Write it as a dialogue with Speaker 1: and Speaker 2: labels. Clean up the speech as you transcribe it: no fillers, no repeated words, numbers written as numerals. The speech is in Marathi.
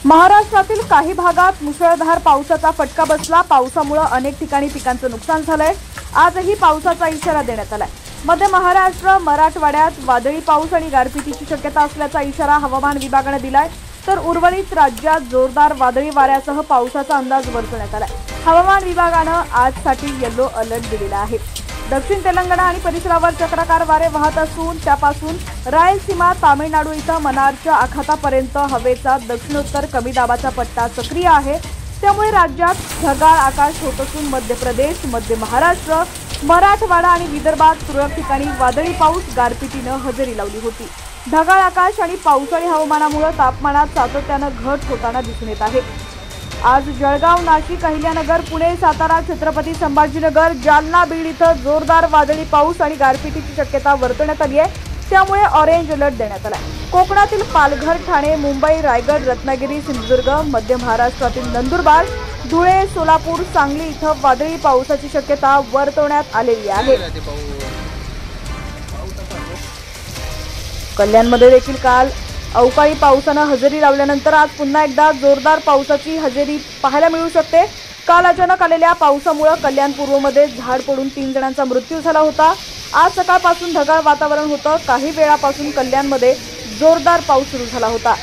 Speaker 1: महाराष्ट्रातील काही भागात मुसळधार पावसाचा फटका बसला। पावसामुळे अनेक ठिकाणी पिकांचं नुकसान झालंय। आजही पावसाचा इशारा देण्यात आलाय। मध्य महाराष्ट्र, मराठवाड्यात वादळी पाऊस आणि गारपिटीची शक्यता असल्याचा इशारा हवामान विभागाने दिलाय, तर उर्वरित राज्यात जोरदार वादळी वाऱ्यासह पावसाचा अंदाज वर्तवण्यात आलाय। हवामान विभागाने आजसाठी येलो अलर्ट दिलेला आहे। दक्षिण तेलंगणा आणि परिसरावर चक्राकार वारे वाहत असून त्यापासून रायलसीमा, तामिळनाडू इथं मनारच्या आखातापर्यंत हवेचा दक्षिणोत्तर कमी दाबाचा पट्टा सक्रिय आहे। त्यामुळे राज्यात ढगाळ आकाश होत असून मध्य प्रदेश, मध्य महाराष्ट्र, मराठवाडा आणि विदर्भात तुरळक ठिकाणी वादळी पाऊस, गारपिटीने हजेरी लावली होती। ढगाळ आकाश आणि पावसाळी हवामानामुळे तापमानात सातत्याने घट होताना दिसून येत आहे। आज जळगाव, नाशिक, अहिल्यानगर, पुणे, सातारा, छत्रपती संभाजीनगर, जालना, बीड इथं जोरदार वादळी पाऊस आणि गारपिटीची शक्यता वर्तवण्यात आली आहे। त्यामुळे ऑरेंज अलर्ट देण्यात आला आहे। कोकणातील पालघर, ठाणे, मुंबई, रायगड, रत्नागिरी, सिंधुदुर्ग, मध्य महाराष्ट्रातील नंदुरबार, धुळे, सोलापूर, सांगली इथं वादळी पावसाची शक्यता वर्तवण्यात आलेली आहे। कल्याणमध्ये देखील काल अवकाळी पावसाने हजेरी लावल्यानंतर आज पुन्हा एकदा जोरदार पावसाची हजेरी पाहायला मिळू शकते। काल अचानक आलेल्या पावसामुळे कल्याण पूर्वमध्ये झाड पडून 3 जणांचा मृत्यू झाला होता। आज सकाळपासून ढगाळ वातावरण होतं। काही वेळापासून कल्याणमध्ये जोरदार पाऊस सुरू झाला होता।